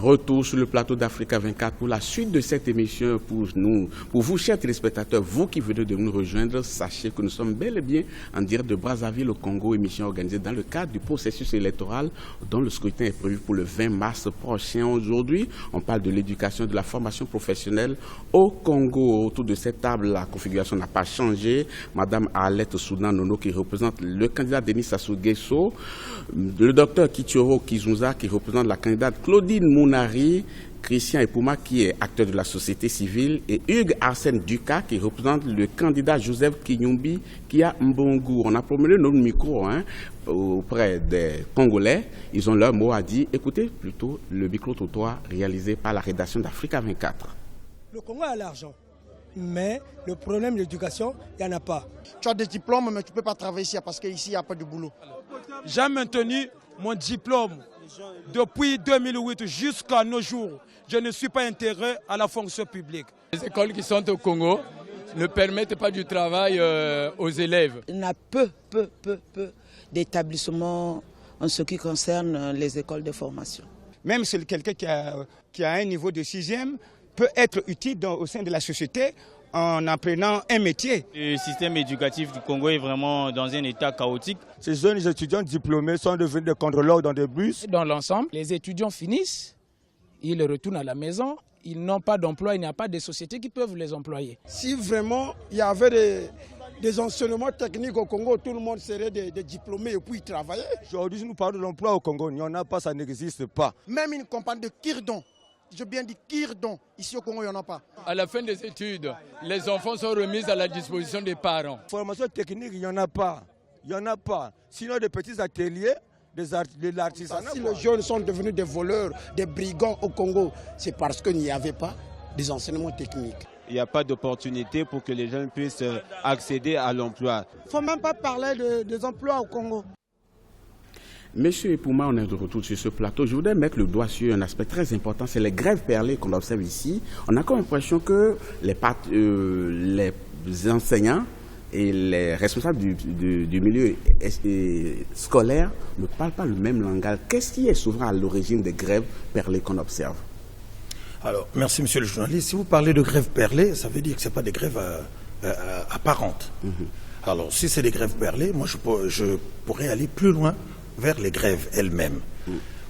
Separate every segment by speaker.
Speaker 1: Retour sur le plateau d'Africa 24 pour la suite de cette émission. Pour vous, chers téléspectateurs, vous qui venez de nous rejoindre, sachez que nous sommes bel et bien en direct de Brazzaville au Congo, émission organisée dans le cadre du processus électoral dont le scrutin est prévu pour le 20 mars prochain. Aujourd'hui, on parle de l'éducation et de la formation professionnelle au Congo. Autour de cette table, la configuration n'a pas changé. Madame Arlette Soudan Nono qui représente le candidat Denis Sassou Nguesso, le docteur Kitchoro Kizunza qui représente la candidate Claudine Mounari, Christian Epouma qui est acteur de la société civile et Hugues Arsène Duka qui représente le candidat Joseph Kinyumbi Kia Mbongu. On a promené notre micro auprès des Congolais. Ils ont leur mot à dire. Écoutez plutôt le micro-trottoir réalisé par la rédaction d'Africa 24.
Speaker 2: Le Congo a l'argent, mais le problème de l'éducation, il n'y en a pas.
Speaker 3: Tu as des diplômes, mais tu ne peux pas travailler ici parce qu'ici, il n'y a pas de boulot.
Speaker 4: J'ai maintenu mon diplôme depuis 2008 jusqu'à nos jours. Je ne suis pas intégré à la fonction publique.
Speaker 5: Les écoles qui sont au Congo ne permettent pas du travail aux élèves.
Speaker 6: Il y a peu d'établissements en ce qui concerne les écoles de formation.
Speaker 7: Même si quelqu'un qui a un niveau de 6e peut être utile au sein de la société en apprenant un métier.
Speaker 8: Le système éducatif du Congo est vraiment dans un état chaotique.
Speaker 9: Ces jeunes étudiants diplômés sont devenus des contrôleurs dans des bus.
Speaker 10: Dans l'ensemble, les étudiants finissent, ils retournent à la maison, ils n'ont pas d'emploi, il n'y a pas de sociétés qui peuvent les employer.
Speaker 2: Si vraiment il y avait des enseignements techniques au Congo, tout le monde serait des diplômés et puis travailler.
Speaker 9: Aujourd'hui, nous parlons de l'emploi au Congo, il n'y en a pas, ça n'existe pas.
Speaker 3: Même une compagnie de Kirdon. Je bien dit Kirdon. Ici au Congo, il n'y en a pas.
Speaker 5: À la fin des études, les enfants sont remis à la disposition des parents.
Speaker 9: Formation technique, il n'y en a pas. Il n'y en a pas. Sinon, des petits ateliers, de l'artisanat.
Speaker 2: Si les jeunes sont devenus des voleurs, des brigands au Congo, c'est parce qu'il n'y avait pas des enseignements techniques.
Speaker 11: Il n'y a pas d'opportunité pour que les jeunes puissent accéder à l'emploi.
Speaker 3: Il ne faut même pas parler des emplois au Congo.
Speaker 1: Monsieur Epouma, on est de retour sur ce plateau. Je voudrais mettre le doigt sur un aspect très important, c'est les grèves perlées qu'on observe ici. On a comme l'impression que les enseignants et les responsables du milieu scolaire ne parlent pas le même langage. Qu'est-ce qui est souvent à l'origine des grèves perlées qu'on observe?
Speaker 12: Alors, merci monsieur le journaliste. Si vous parlez de grèves perlées, ça veut dire que ce n'est pas des grèves apparentes. Alors, si c'est des grèves perlées, moi je pourrais aller plus loin vers les grèves elles-mêmes.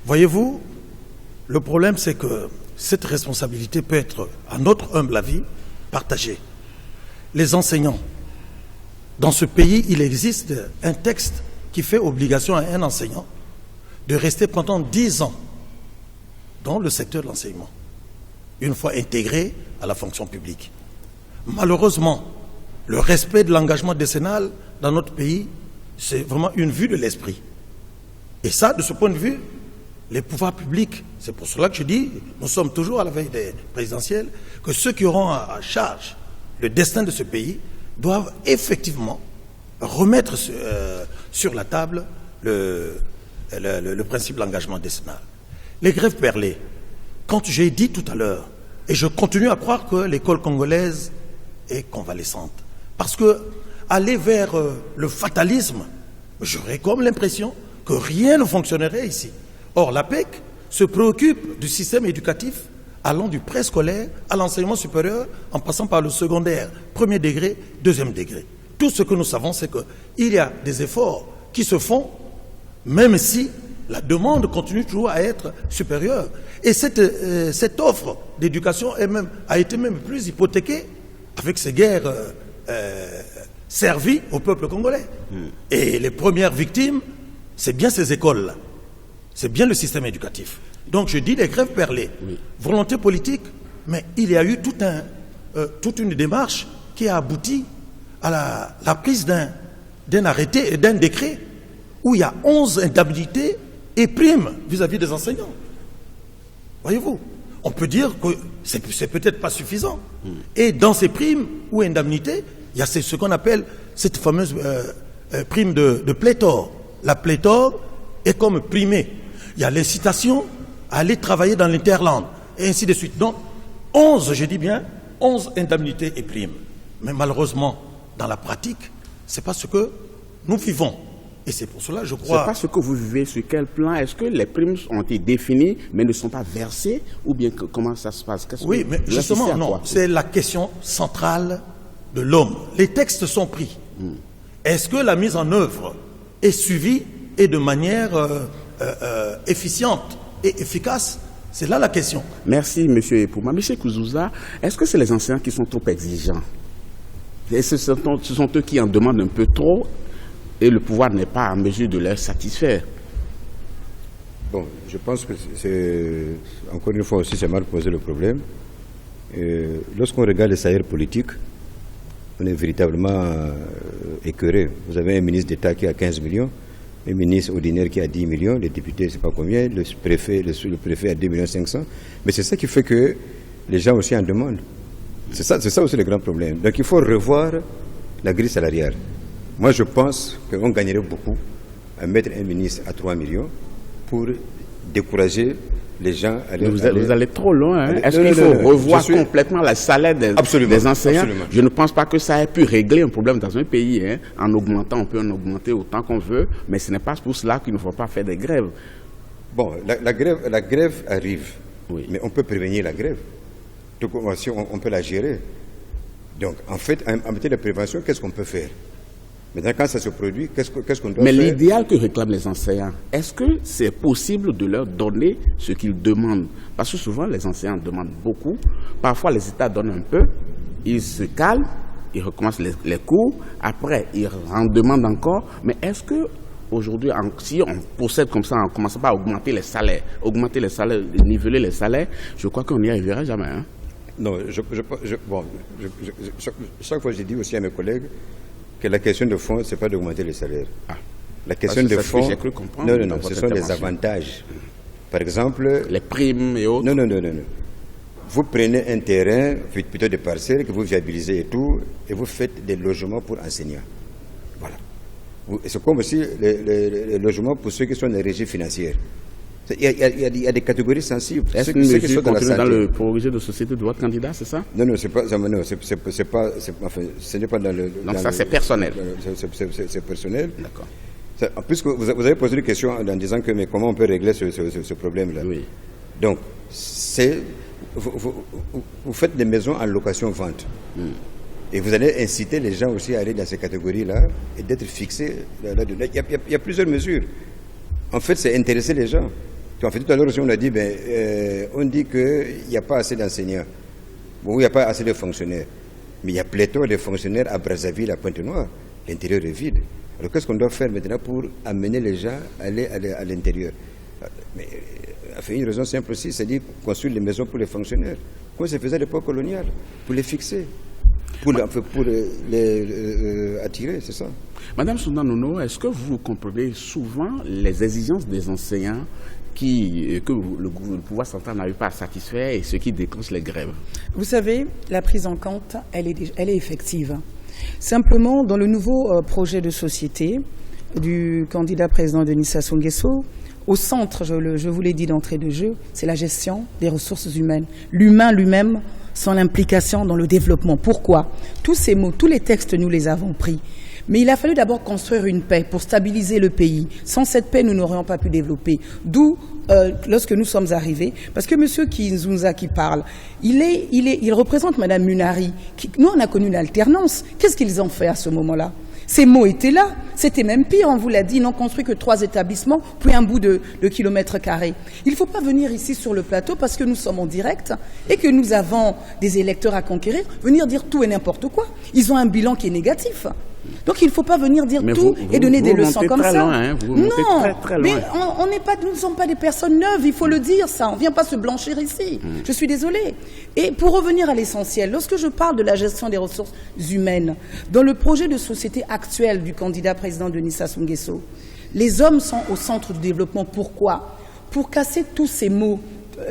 Speaker 12: Voyez-vous, le problème c'est que cette responsabilité peut être, à notre humble avis, partagée. Les enseignants, dans ce pays, il existe un texte qui fait obligation à un enseignant de rester pendant 10 ans dans le secteur de l'enseignement, une fois intégré à la fonction publique. Malheureusement, le respect de l'engagement décennal dans notre pays, c'est vraiment une vue de l'esprit. Et ça, de ce point de vue, les pouvoirs publics, c'est pour cela que je dis, nous sommes toujours à la veille des présidentielles, que ceux qui auront à charge le destin de ce pays doivent effectivement remettre sur la table le principe de l'engagement décennal. Les grèves perlées, quand j'ai dit tout à l'heure, et je continue à croire que l'école congolaise est convalescente, parce que aller vers le fatalisme, j'aurais comme l'impression que rien ne fonctionnerait ici. Or, l'APEC se préoccupe du système éducatif allant du préscolaire à l'enseignement supérieur en passant par le secondaire, premier degré, deuxième degré. Tout ce que nous savons, c'est qu'il y a des efforts qui se font, même si la demande continue toujours à être supérieure. Et cette offre d'éducation a été même plus hypothéquée avec ces guerres servies au peuple congolais. Et les premières victimes, c'est bien ces écoles-là. C'est bien le système éducatif. Donc je dis les grèves perlées. Volonté politique, mais il y a eu toute une démarche qui a abouti à la prise d'un arrêté et d'un décret où il y a 11 indemnités et primes vis-à-vis des enseignants. Voyez-vous, on peut dire que c'est peut-être pas suffisant. Et dans ces primes ou indemnités, il y a ce qu'on appelle cette fameuse prime de pléthore. La pléthore est comme primée. Il y a l'incitation à aller travailler dans l'interland, et ainsi de suite. Donc, 11, je dis bien, 11 indemnités et primes. Mais malheureusement, dans la pratique, ce n'est pas ce que nous vivons. Et c'est pour cela, je crois...
Speaker 1: C'est pas ce que vous vivez, sur quel plan? Est-ce que les primes ont été définies, mais ne sont pas versées? Ou bien comment ça se passe?
Speaker 12: Oui, mais justement, non. C'est la question centrale de l'homme. Les textes sont pris. Est-ce que la mise en œuvre est suivie et de manière efficiente et efficace? C'est là la question.
Speaker 1: Merci, monsieur Epouma. Monsieur Kouzouza, est-ce que c'est les enseignants qui sont trop exigeants? Et ce sont eux qui en demandent un peu trop et le pouvoir n'est pas en mesure de leur satisfaire?
Speaker 13: Bon, je pense que c'est, encore une fois aussi, c'est mal posé le problème. Lorsqu'on regarde les salaires politiques, on est véritablement écœuré. Vous avez un ministre d'État qui a 15 millions, un ministre ordinaire qui a 10 millions, les députés, je ne sais pas combien, le préfet a 2 millions 500. Mais c'est ça qui fait que les gens aussi en demandent. C'est ça aussi le grand problème. Donc il faut revoir la grille salariale. Moi je pense qu'on gagnerait beaucoup à mettre un ministre à 3 millions pour décourager les gens à aller...
Speaker 1: Vous allez trop loin. Hein? Est-ce qu'il faut revoir complètement le salaire des enseignants? Absolument. Je ne pense pas que ça ait pu régler un problème dans un pays. Hein? En augmentant, on peut en augmenter autant qu'on veut, mais ce n'est pas pour cela qu'il ne faut pas faire des grèves.
Speaker 13: Bon, la grève arrive, oui. Mais on peut prévenir la grève. Donc, on peut la gérer. Donc, en fait, en matière de prévention, qu'est-ce qu'on peut faire? Maintenant, quand ça se produit, qu'est-ce qu'on doit faire?
Speaker 1: Mais l'idéal que réclament les enseignants, est-ce que c'est possible de leur donner ce qu'ils demandent? Parce que souvent, les enseignants demandent beaucoup. Parfois, les États donnent un peu. Ils se calment, ils recommencent les cours. Après, ils en demandent encore. Mais est-ce que aujourd'hui, si on procède comme ça, en ne commençant pas à augmenter les salaires, niveler les salaires, je crois qu'on n'y arrivera jamais. Hein?
Speaker 13: Non, chaque fois, j'ai dit aussi à mes collègues que la question de fond, ce n'est pas d'augmenter les salaires. La question de fond, non, ce sont les avantages. Par exemple...
Speaker 1: Les primes et autres.
Speaker 13: Non. Vous prenez un terrain, plutôt des parcelles, que vous viabilisez et tout, et vous faites des logements pour enseignants. Voilà. C'est comme aussi les logements pour ceux qui sont dans les régies financières. Il y a des catégories sensibles.
Speaker 1: Est-ce que ceux qui sont dans le projet de société de votre candidat, c'est ça?
Speaker 13: Non, ce n'est pas dans le...
Speaker 1: Donc ça, c'est personnel.
Speaker 13: C'est personnel.
Speaker 1: D'accord.
Speaker 13: En plus, vous avez posé une question en disant que mais comment on peut régler ce problème-là?
Speaker 1: Oui.
Speaker 13: Donc, vous faites des maisons en location-vente. Et vous allez inciter les gens aussi à aller dans ces catégories-là et d'être fixés là-dedans. Il y a plusieurs mesures. En fait, c'est intéresser les gens. En fait, tout à l'heure aussi, on a dit, on dit qu'il n'y a pas assez d'enseignants. Bon, il n'y a pas assez de fonctionnaires. Mais il y a pléthore de fonctionnaires à Brazzaville, à Pointe-Noire. L'intérieur est vide. Alors, qu'est-ce qu'on doit faire maintenant pour amener les gens à aller à l'intérieur? Mais une raison simple aussi, c'est-à-dire construire les maisons pour les fonctionnaires, comme se faisait à l'époque coloniale, pour les fixer, pour les attirer, c'est ça.
Speaker 1: Madame Sounda Nono, est-ce que vous comprenez souvent les exigences des enseignants que le pouvoir central n'arrive pas à satisfaire et ce qui déclenche les grèves?
Speaker 6: Vous savez, la prise en compte, elle est effective. Simplement, dans le nouveau projet de société du candidat président Denis Sassou Nguesso, au centre, je vous l'ai dit d'entrée de jeu, c'est la gestion des ressources humaines. L'humain lui-même, sans l'implication dans le développement. Pourquoi? Tous ces mots, tous les textes, nous les avons pris. Mais il a fallu d'abord construire une paix pour stabiliser le pays. Sans cette paix, nous n'aurions pas pu développer. D'où, lorsque nous sommes arrivés, parce que M. Kinzunza qui parle, il représente Mme Munari. Nous, on a connu l'alternance. Qu'est-ce qu'ils ont fait à ce moment-là? Ces mots étaient là. C'était même pire, on vous l'a dit, ils n'ont construit que 3 établissements, puis un bout de kilomètre carré. Il ne faut pas venir ici sur le plateau parce que nous sommes en direct et que nous avons des électeurs à conquérir, venir dire tout et n'importe quoi. Ils ont un bilan qui est négatif. Donc il ne faut pas venir dire tout et donner des leçons comme ça.
Speaker 1: Loin, hein, non, très loin.
Speaker 6: Mais nous ne sommes pas des personnes neuves, il faut le dire ça. On ne vient pas se blanchir ici. Je suis désolée. Et pour revenir à l'essentiel, lorsque je parle de la gestion des ressources humaines, dans le projet de société actuel du candidat président Denis Sassou Nguesso, les hommes sont au centre du développement. Pourquoi? Pour casser tous ces mots,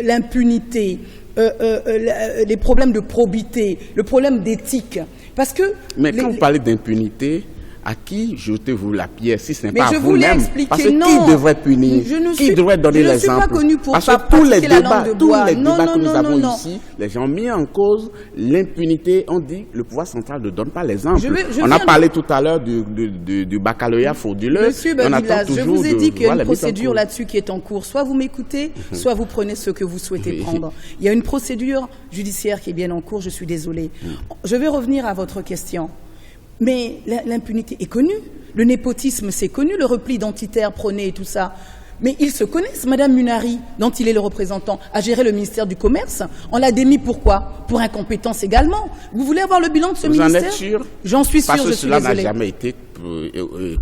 Speaker 6: l'impunité, les problèmes de probité, le problème d'éthique. Parce que
Speaker 1: mais quand vous parlez d'impunité, à qui jetez-vous la pierre si ce n'est
Speaker 6: Mais
Speaker 1: pas
Speaker 6: je
Speaker 1: vous-même?
Speaker 6: expliquer,
Speaker 1: Parce que
Speaker 6: non.
Speaker 1: qui devrait punir? Qui devrait donner l'exemple?
Speaker 6: Je ne suis pas connue pour
Speaker 1: Parce
Speaker 6: pas
Speaker 1: que tous les
Speaker 6: pratiquer la
Speaker 1: débats,
Speaker 6: langue de
Speaker 1: tous
Speaker 6: bois.
Speaker 1: les
Speaker 6: Non,
Speaker 1: débats
Speaker 6: non,
Speaker 1: que nous
Speaker 6: non,
Speaker 1: avons
Speaker 6: non.
Speaker 1: ici, les gens ont mis en cause l'impunité. On dit le pouvoir central ne donne pas l'exemple.
Speaker 6: Je
Speaker 1: On a
Speaker 6: viens
Speaker 1: parlé tout à l'heure du baccalauréat frauduleux.
Speaker 6: Monsieur
Speaker 1: On attend
Speaker 6: Babilas, je
Speaker 1: toujours
Speaker 6: vous ai dit qu'il y a
Speaker 1: voir
Speaker 6: une
Speaker 1: la mise en
Speaker 6: procédure
Speaker 1: cause.
Speaker 6: là-dessus qui est en cours. Soit vous m'écoutez, soit vous prenez ce que vous souhaitez prendre. Il y a une procédure judiciaire qui est bien en cours, je suis désolée. Je vais revenir à votre question. Mais l'impunité est connue. Le népotisme, c'est connu, le repli identitaire prôné et tout ça. Mais ils se connaissent. Madame Munari, dont il est le représentant, a géré le ministère du Commerce. On l'a démis pourquoi? Pour incompétence également. Vous voulez avoir le bilan de ce ministère?
Speaker 1: Vous en êtes sûr?
Speaker 6: J'en suis sûr,
Speaker 1: Parce que
Speaker 6: je suis
Speaker 1: cela n'a
Speaker 6: désolée.
Speaker 1: jamais été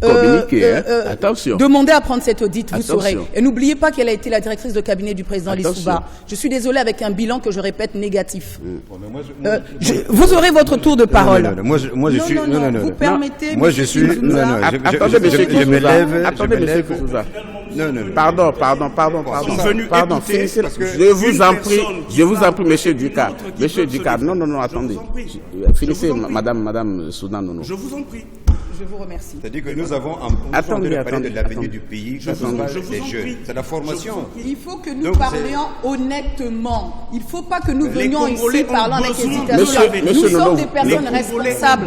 Speaker 1: communiqué. Attention.
Speaker 6: Demandez à prendre cette audit, vous
Speaker 1: Attention.
Speaker 6: saurez. Et n'oubliez pas qu'elle a été la directrice de cabinet du président
Speaker 1: Attention.
Speaker 6: Lissouba. Je suis désolée avec un bilan que je répète négatif. Vous aurez votre tour de parole.
Speaker 13: Moi, je suis.
Speaker 6: Non, vous permettez.
Speaker 13: Moi, je suis.
Speaker 1: Attendez, monsieur
Speaker 13: je me lève.
Speaker 1: Attendez, monsieur Kourouza. Pardon. Finissez.
Speaker 14: parce que
Speaker 1: Je vous en prie,
Speaker 14: personne
Speaker 1: monsieur Ducat.
Speaker 14: qui
Speaker 1: Monsieur
Speaker 14: peut
Speaker 1: Ducat,
Speaker 14: se
Speaker 1: non, attendez. Finissez, madame Soudan Nono.
Speaker 14: Je vous en prie.
Speaker 6: Je vous remercie.
Speaker 13: C'est-à-dire que nous avons en de parler de l'avenir du pays,
Speaker 14: Je vous en
Speaker 13: des jeunes.
Speaker 14: prie.
Speaker 13: C'est la formation.
Speaker 6: Il faut que nous
Speaker 13: Donc,
Speaker 6: parlions honnêtement. Il ne faut pas que nous venions
Speaker 14: Congolais
Speaker 6: ici parlant
Speaker 14: ont
Speaker 6: avec
Speaker 14: besoin de
Speaker 6: hésitation.
Speaker 14: Monsieur
Speaker 6: Nous
Speaker 1: Nono,
Speaker 6: sommes des personnes
Speaker 14: les Congolais
Speaker 6: responsables.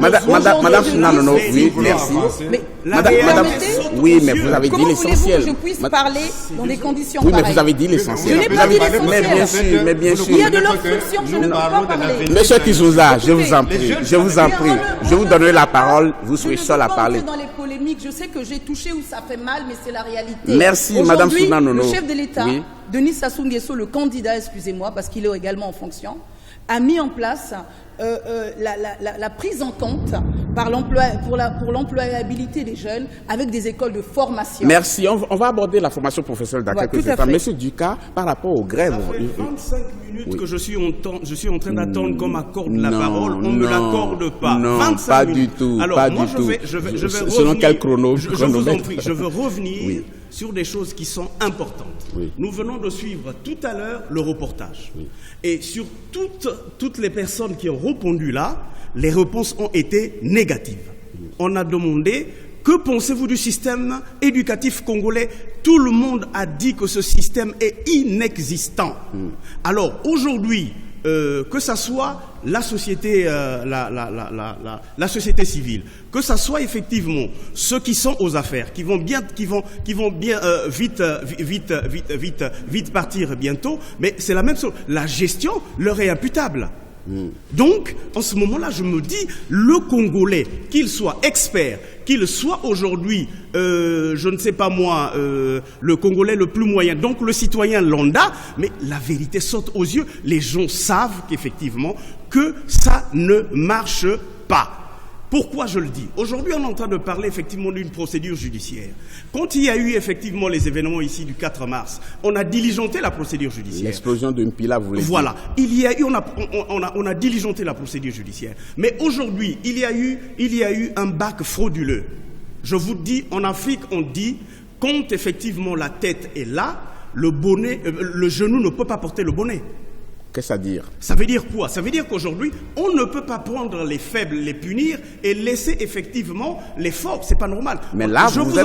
Speaker 1: Madame Soudan Nono, oui, merci.
Speaker 6: Mais
Speaker 1: Madame, oui, mais vous avez dit
Speaker 6: comment voulez-vous
Speaker 1: l'essentiel.
Speaker 6: que je puisse parler dans des conditions
Speaker 1: Oui, mais
Speaker 6: pareilles?
Speaker 1: vous avez dit l'essentiel.
Speaker 6: Je n'ai pas dit l'essentiel.
Speaker 1: Mais bien sûr.
Speaker 6: Il y a de l'obstruction, je ne peux pas parler.
Speaker 1: Monsieur Kizouza, je vous en prie. Je vous donnerai la parole. Vous serez seul à parler.
Speaker 6: Dans les polémiques, je sais que j'ai touché où ça fait mal, mais c'est la réalité.
Speaker 1: Merci, Madame
Speaker 6: Aujourd'hui,
Speaker 1: Soudan Nono.
Speaker 6: le chef de l'État,
Speaker 1: Oui.
Speaker 6: Denis Sassou Nguesso, le candidat, excusez-moi, parce qu'il est également en fonction, a mis en place la prise en compte pour l'employabilité des jeunes avec des écoles de formation.
Speaker 1: Merci. On va aborder la formation professionnelle dans quelques instants. Monsieur Ducat, par rapport aux grèves.
Speaker 14: Ça fait 25 minutes que je suis en train d'attendre qu'on m'accorde la parole. On ne me l'accorde pas.
Speaker 1: Non,
Speaker 14: 25
Speaker 1: pas
Speaker 14: minutes.
Speaker 1: du tout.
Speaker 14: Alors,
Speaker 1: pas
Speaker 14: moi,
Speaker 1: du tout.
Speaker 14: je vais
Speaker 1: Selon
Speaker 14: revenir.
Speaker 1: quel chrono?
Speaker 14: Je vous en prie, je veux revenir sur des choses qui sont importantes.
Speaker 1: Oui.
Speaker 14: Nous venons de suivre tout à l'heure le reportage. Oui. Et sur toutes les personnes qui ont répondu là, les réponses ont été négatives. Oui. On a demandé, que pensez-vous du système éducatif congolais? Tout le monde a dit que ce système est inexistant. Alors aujourd'hui, que ça soit la société, la société civile, que ça soit effectivement ceux qui sont aux affaires, qui vont bien vite partir bientôt, mais c'est la même chose. La gestion leur est imputable. Donc, en ce moment-là, je me dis, le Congolais, qu'il soit expert, qu'il soit aujourd'hui, je ne sais pas moi, le Congolais le plus moyen, donc le citoyen lambda, mais la vérité saute aux yeux. Les gens savent qu'effectivement, que ça ne marche pas. Pourquoi je le dis? Aujourd'hui, on est en train de parler effectivement d'une procédure judiciaire. Quand il y a eu effectivement les événements ici du 4 mars, on a diligenté la procédure judiciaire.
Speaker 1: L'explosion d'une pile, vous voulez dire.
Speaker 14: Voilà. Il y a eu, on a diligenté la procédure judiciaire. Mais aujourd'hui, il y a eu un bac frauduleux. Je vous dis, en Afrique, on dit, quand effectivement la tête est là, le bonnet, le genou ne peut pas porter le bonnet.
Speaker 1: Qu'est-ce que ça veut dire?
Speaker 14: Ça veut dire quoi? Ça veut dire qu'aujourd'hui, on ne peut pas prendre les faibles, les punir et laisser effectivement les forts. C'est pas normal.
Speaker 1: Mais là, vous voulez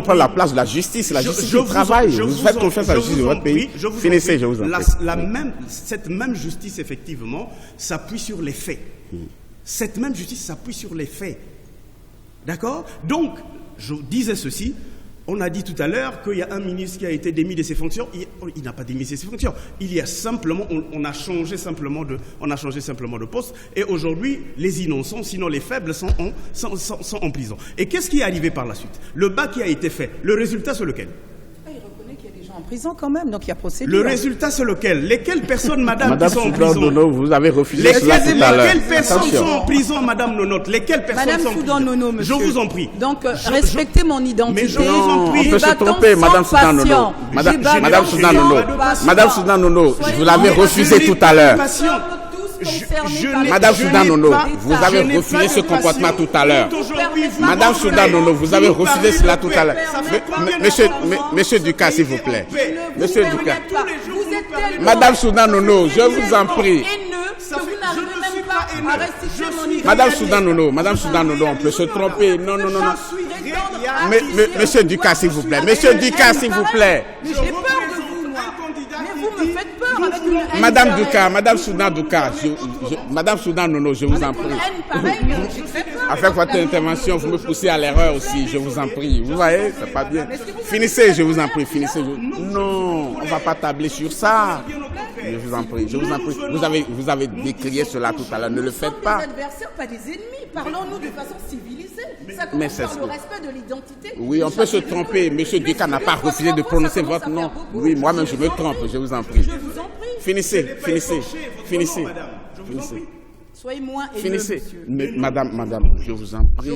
Speaker 1: prendre la place de la justice. La justice du travail. Vous faites confiance à la justice de votre pays. Finissez, je vous en prie.
Speaker 14: Cette même justice, effectivement, s'appuie sur les faits. Cette même justice s'appuie sur les faits. D'accord? Donc, je disais ceci. On a dit tout à l'heure qu'il y a un ministre qui a été démis de ses fonctions. Il n'a pas démis de ses fonctions. Il y a simplement, on a changé simplement de poste. Et aujourd'hui, les innocents, sinon les faibles, sont en prison. Et qu'est-ce qui est arrivé par la suite? Le bac qui a été fait, le résultat c'est lequel?
Speaker 6: Il reconnaît qu'il y a des gens en prison quand même, donc il y a procédure.
Speaker 14: Le résultat c'est lequel? Lesquelles personnes, madame, qui sont en
Speaker 1: Soudan
Speaker 14: prison?
Speaker 1: Nono, vous avez refusé cela tout à l'heure.
Speaker 14: Lesquelles personnes sont en prison, madame Nonote? Lesquelles personnes
Speaker 6: Madame
Speaker 14: sont en
Speaker 6: Soudan
Speaker 14: prison?
Speaker 6: Nono, monsieur.
Speaker 14: Je vous en prie.
Speaker 6: Donc, respectez mon identité.
Speaker 14: Mais je vous en prie.
Speaker 1: On peut se tromper, madame Soudan Nono. Madame Soudan Nono. Madame Soudan Nono, vous l'avez refusé tout à l'heure. Madame Soudan Nono, vous avez refusé ce comportement tout à l'heure. Madame Soudan Nono, vous avez refusé cela tout à l'heure. Monsieur Ducat, s'il vous plaît. Monsieur Ducat. Madame Soudan Nono, je vous en prie.
Speaker 6: Que vous n'arrivez même pas
Speaker 1: Madame Soudan Nono, on peut se tromper. Non. Monsieur Dukas, s'il vous plaît. Monsieur Dukas, s'il vous plaît.
Speaker 6: Mais j'ai peur de vous, moi. Mais vous me faites peur avec une haine.
Speaker 1: Madame Dukas, Madame Soudan Dukas, Madame Soudan Nono, je vous en prie. Avec votre intervention, vous me poussez à l'erreur aussi, je vous en prie. Vous voyez, c'est pas bien. Finissez, je vous en prie, finissez. Non, on ne va pas tabler sur ça. Je vous en prie, Vous avez décrié cela tout à l'heure, ne le faites pas.
Speaker 6: Nous sommes des adversaires, pas des ennemis. Parlons-nous de façon civilisée. Ça commence par le respect de l'identité.
Speaker 1: Oui, on peut se tromper. Monsieur Dukas n'a pas refusé de prononcer votre nom. Oui, moi-même, je me trompe, je vous en prie. Finissez.
Speaker 6: Soyez moins haineux,
Speaker 1: Finissez.
Speaker 6: monsieur.
Speaker 1: Mais, madame, je vous en prie.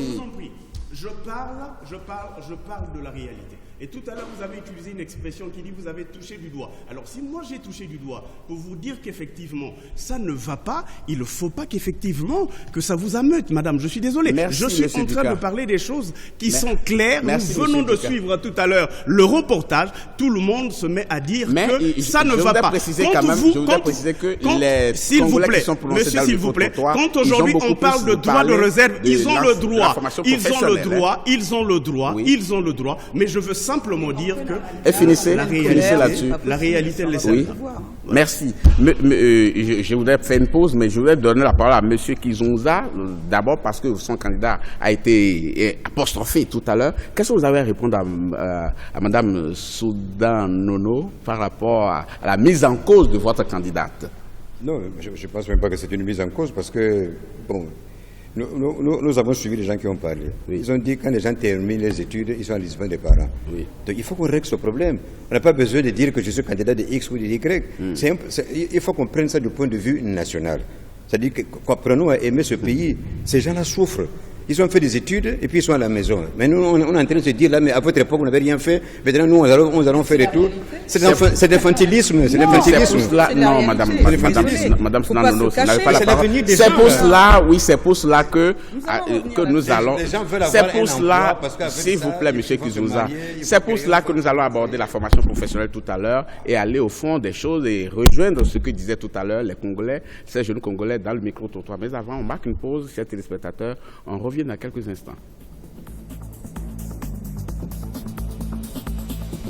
Speaker 14: Je parle de la réalité. Et tout à l'heure, vous avez utilisé une expression qui dit vous avez touché du doigt. Alors, si moi j'ai touché du doigt pour vous dire qu'effectivement, ça ne va pas, il ne faut pas qu'effectivement que ça vous ameute, madame. Je suis désolé.
Speaker 1: Merci,
Speaker 14: je suis en train
Speaker 1: Dukas.
Speaker 14: de parler des choses qui sont claires.
Speaker 1: Merci,
Speaker 14: Nous venons de
Speaker 1: Dukas.
Speaker 14: suivre tout à l'heure le reportage. Tout le monde se met à dire que ça ne va pas.
Speaker 1: Je voudrais préciser que les
Speaker 14: s'il vous
Speaker 1: Congolais
Speaker 14: plaît,
Speaker 1: qui sont prononcés
Speaker 14: monsieur,
Speaker 1: dans
Speaker 14: s'il
Speaker 1: le
Speaker 14: vous plaît,
Speaker 1: micro-trottoir,
Speaker 14: quand aujourd'hui on parle de droit de réserve, ils ont le droit. Ils ont le droit. Mais je veux simplement dire que
Speaker 1: Et finissez là-dessus.
Speaker 14: La réalité, elle est
Speaker 1: oui. Merci. Je voudrais faire une pause, mais je voudrais donner la parole à M. Kizunza, d'abord parce que son candidat a été apostrophé tout à l'heure. Qu'est-ce que vous avez à répondre à Mme Soudan Nono par rapport à la mise en cause de votre candidate?
Speaker 13: Non, je ne pense même pas que c'est une mise en cause parce que, bon, nous avons suivi les gens qui ont parlé. Oui. Ils ont dit que quand les gens terminent les études, ils sont à l'isement des parents. Oui. Donc il faut qu'on règle ce problème. On n'a pas besoin de dire que je suis candidat de X ou de Y. Il faut qu'on prenne ça du point de vue national. C'est-à-dire qu'apprenons à aimer ce pays. Ces gens-là souffrent. Ils ont fait des études et puis ils sont à la maison. Mais nous, on est en train de se dire là, mais à votre époque, vous n'avez rien fait. Maintenant, nous, on allons faire des tours. C'est l'infantilisme.
Speaker 1: Non, madame Soudan Nono, vous n'avez pas la parole. C'est pour cela, oui, c'est pour cela que nous allons. C'est pour cela, s'il vous plaît, monsieur Kizunza, c'est pour cela que nous allons aborder la formation professionnelle tout à l'heure et aller au fond des choses et rejoindre ce que disaient tout à l'heure les Congolais, ces jeunes Congolais dans le micro-trottoir. Mais avant, on marque une pause, chers téléspectateurs, on revient dans quelques instants.